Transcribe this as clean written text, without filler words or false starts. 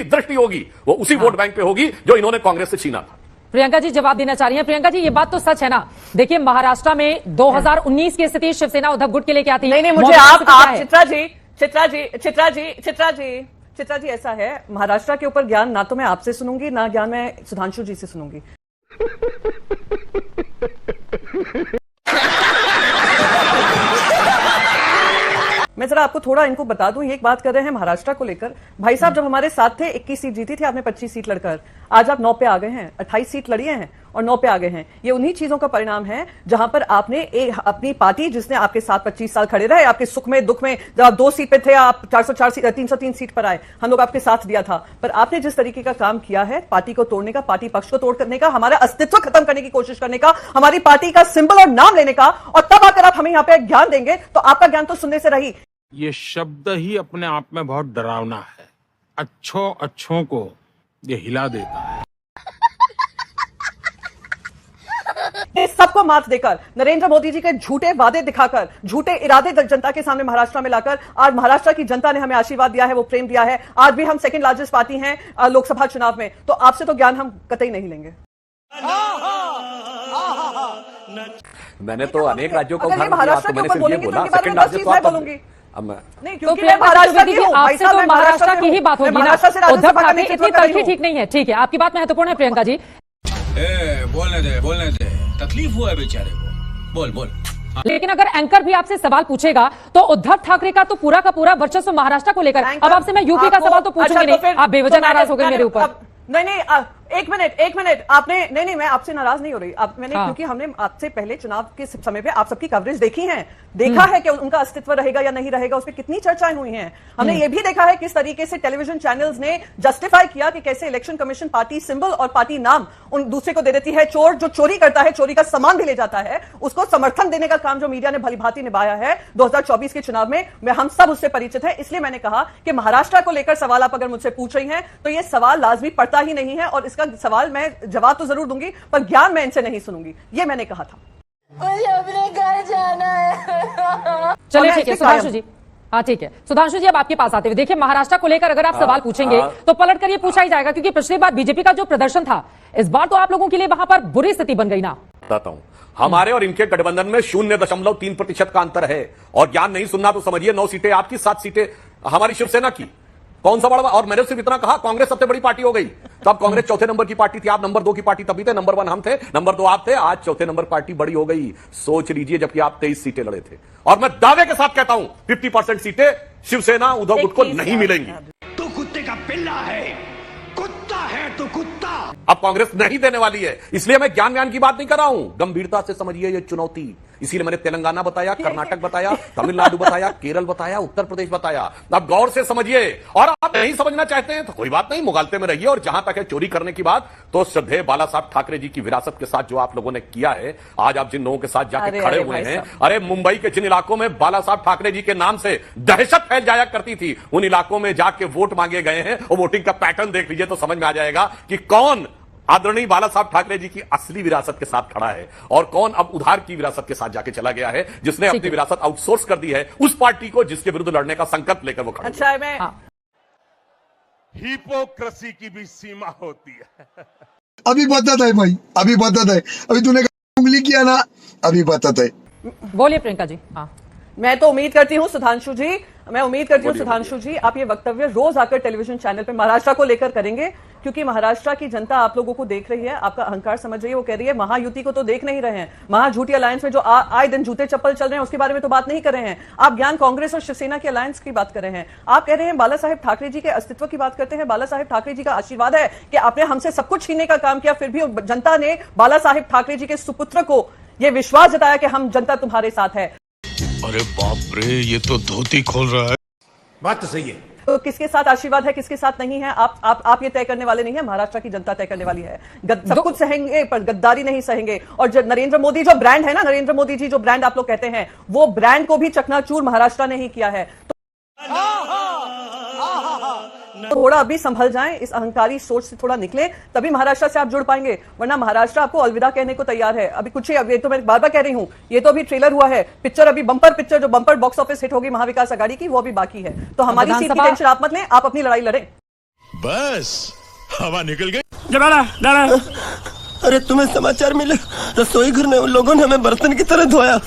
दृष्टि होगी वो उसी वोट बैंक पे होगी जो इन्होंने कांग्रेस से छीना था। प्रियंका जी जवाब देना चाह रही हैं। प्रियंका जी ये बात तो सच है ना, देखिए महाराष्ट्र में 2019 की स्थिति शिवसेना उद्धव गुट के लिए क्या थी? नहीं मुझे आप चित्रा जी ऐसा है, महाराष्ट्र के ऊपर ज्ञान ना तो मैं आपसे सुनूंगी ना ज्ञान मैं सुधांशु जी से सुनूंगी। मैं जरा आपको थोड़ा इनको बता दूं, ये एक बात कर रहे हैं महाराष्ट्र को लेकर। भाई साहब जब हमारे साथ थे 21 सीट जीती थी आपने, 25 सीट लड़कर आज आप 9 पे आ गए हैं, 28 सीट लड़ी हैं और 9 पे आ गए हैं। ये उन्हीं चीजों का परिणाम है जहां पर आपने अपनी पार्टी जिसने आपके साथ 25 साल खड़े रहे, आपके सुख में दुख में, जब आप 2 सीट पे थे आप 303 सीट पर आए, हम लोग आपके साथ दिया था। पर आपने जिस तरीके का काम किया है पार्टी को तोड़ने का, पार्टी पक्ष को तोड़ करने का, हमारा अस्तित्व खत्म करने की कोशिश करने का, हमारी पार्टी का सिंबल और नाम लेने का, और तब आकर आप हमें यहाँ पे ज्ञान देंगे तो आपका ज्ञान तो सुनने से रही। ये शब्द ही अपने आप में बहुत डरावना है, अच्छों को ये हिला देता है। सबको मात देकर, नरेंद्र मोदी जी के झूठे वादे दिखाकर, झूठे इरादे जनता के सामने महाराष्ट्र में लाकर आज महाराष्ट्र की जनता ने हमें आशीर्वाद दिया है, वो प्रेम दिया है। आज भी हम सेकंड लार्जेस्ट पार्टी हैं लोकसभा चुनाव में, तो आपसे तो ज्ञान हम कतई नहीं लेंगे। मैंने तो अनेक राज्यों को महाराष्ट्र के ऊपर बोलेंगे तो इनके बारे में 10 चीज मैं बोलूंगी। नहीं क्योंकि मैं महाराष्ट्र की हूं, आपसे तो महाराष्ट्र की ही बात होगी ना। उद्धव ठाकरे इतनी तलखी ठीक नहीं है। ठीक है, आपकी बात महत्वपूर्ण है प्रियंका जी। बोलने दे, तकलीफ हुआ है बेचारे को, बोल। लेकिन अगर एंकर भी आपसे सवाल पूछेगा तो उद्धव ठाकरे का तो पूरा का पूरा वर्चस्व महाराष्ट्र को लेकर। अब आपसे मैं यूपी का सवाल तो पूछूंगी नहीं, आप बेवजह नाराज हो गए मेरे ऊपर। नहीं एक मिनट आपने नहीं मैं आपसे नाराज नहीं हो रही। मैंने क्योंकि हमने आपसे पहले चुनाव के समय पे आप सबकी कवरेज देखी है, देखा है कि उनका अस्तित्व रहेगा या नहीं रहेगा, उस पर कितनी चर्चाएं हुई हैं। हमने ये भी देखा है किस तरीके से टेलीविजन चैनल्स ने जस्टिफाई किया कि कैसे इलेक्शन कमीशन पार्टी सिंबल और पार्टी नाम उन दूसरे को दे देती है। चोर जो चोरी करता है, चोरी का सामान भी ले जाता है, उसको समर्थन देने का काम जो मीडिया ने भलीभांति निभाया है 2024 के चुनाव में, हम सब उससे परिचित है। इसलिए मैंने कहा कि महाराष्ट्र को लेकर सवाल आप अगर मुझसे पूछ रही हैं तो ये सवाल लाजमी पड़ता ही नहीं है, और इसका सवाल मैं जवाब तो जरूर दूंगी पर ज्ञान मैं इनसे नहीं सुनूंगी, ये मैंने कहा था। मुझे अपने घर जाना है। चलिए ठीक है सुधांशु जी, हाँ ठीक है सुधांशु जी, अब आपके पास आते हुए देखिए महाराष्ट्र को लेकर अगर आप सवाल पूछेंगे तो पलट कर ये पूछा ही जाएगा, क्योंकि पिछली बार बीजेपी का जो प्रदर्शन था इस बार तो आप लोगों के लिए वहां पर बुरी स्थिति बन गई ना। बताता हूं, हमारे और इनके गठबंधन में 0.3% का अंतर है, और ज्ञान नहीं सुनना तो समझिए 9 सीटें आपकी, 7 सीटें हमारी शिवसेना की। कौन सा बड़ा, और मैंने सिर्फ इतना कहा कांग्रेस सबसे बड़ी पार्टी हो गई। तब कांग्रेस चौथे नंबर की पार्टी थी, आप नंबर 2 की पार्टी तभी थे, नंबर 1 हम थे, नंबर 2 आप थे, आज चौथे नंबर पार्टी बड़ी हो गई। सोच लीजिए, जबकि आप 23 सीटें लड़े थे। और मैं दावे के साथ कहता हूं 50% सीटें शिवसेना उद्धव गुट को नहीं मिलेंगी। तू कुत्ते का पिल्ला है, कुत्ता है तू कुत्ता। अब कांग्रेस नहीं देने वाली है, इसलिए मैं ज्ञान की बात नहीं कर रहा हूं। गंभीरता से समझिए ये चुनौती, इसीलिए मैंने तेलंगाना बताया, कर्नाटक बताया, तमिलनाडु बताया, केरल बताया, उत्तर प्रदेश बताया। अब गौर से समझिए, और आप नहीं समझना चाहते हैं तो कोई बात नहीं, मुगालते में रहिए। और जहां तक है चोरी करने की बात, तो श्रद्धेय बाला साहब ठाकरे जी की विरासत के साथ जो आप लोगों ने किया है, आज आप जिन लोगों के साथ जाके खड़े हुए हैं, अरे मुंबई के जिन इलाकों में बाला साहब ठाकरे जी के नाम से दहशत फैल जाया करती थी, उन इलाकों में जाके वोट मांगे गए हैं, और वोटिंग का पैटर्न देख लीजिए तो समझ में आ जाएगा कि कौन आदरणीय बाला साहब ठाकरे जी की असली विरासत के साथ खड़ा है और कौन अब उधार की विरासत के साथ जाके चला गया है, जिसने अपनी विरासत आउटसोर्स कर दी है उस पार्टी को जिसके विरुद्ध लड़ने का संकल्प लेकर वो खड़ा। अच्छा मैं हिपोक्रेसी की भी सीमा होती है। अभी बताता है भाई, अभी बताता है, अभी तूने उंगली किया ना, अभी बताता है। बोलिए प्रियंका जी। हाँ मैं तो उम्मीद करती हूं सुधांशु जी, सुधांशु जी आप ये वक्तव्य रोज आकर टेलीविजन चैनल पे महाराष्ट्र को लेकर करेंगे, क्योंकि महाराष्ट्र की जनता आप लोगों को देख रही है, आपका अहंकार समझ रही है। वो कह रही है महायुति को तो देख नहीं रहे हैं, महाझूठी अलायंस में जो आए दिन जूते चप्पल चल रहे हैं उसके बारे में तो बात नहीं कर रहे हैं। आप ज्ञान कांग्रेस और शिवसेना की अलायंस की बात कर रहे हैं। आप कह रहे हैं बाला साहेब ठाकरे जी के अस्तित्व की बात करते हैं। बाला साहेब ठाकरे जी का आशीर्वाद है कि आपने हमसे सब कुछ छीनने का काम किया, फिर भी जनता ने बाला साहेब ठाकरे जी के सुपुत्र को यह विश्वास जताया कि हम जनता तुम्हारे साथ है। अरे बाप रे, ये तो धोती खोल रहा है। बात तो सही है। तो किसके साथ आशीर्वाद है, किसके साथ नहीं है, आप ये तय करने वाले नहीं है, महाराष्ट्र की जनता तय करने वाली है। सब कुछ सहेंगे पर गद्दारी नहीं सहेंगे। और जो नरेंद्र मोदी जो ब्रांड है ना, नरेंद्र मोदी जी जो ब्रांड आप लोग कहते हैं, वो ब्रांड को भी चकनाचूर महाराष्ट्र ने ही किया है। थोड़ा अभी संभल जाएं, इस अहंकारी सोच से थोड़ा निकले, तभी महाराष्ट्र से आप जुड़ पाएंगे, वरना महाराष्ट्र आपको अलविदा कहने को तैयार है। अभी कुछ ही, अब ये तो मैं बार बार कह रही हूं, ये तो अभी ट्रेलर हुआ है, पिक्चर अभी बम्पर पिक्चर जो बम्पर बॉक्स ऑफिस हिट होगी महाविकास आघाड़ी की, वो अभी बाकी है। तो हमारी सीट की टेंशन आप मत लें, आप अपनी लड़ाई लड़ें। बस हवा निकल गई। अरे तुम्हें समाचार मिले, रसोई घर में उन लोगों ने हमें बर्तन की तरह धोया।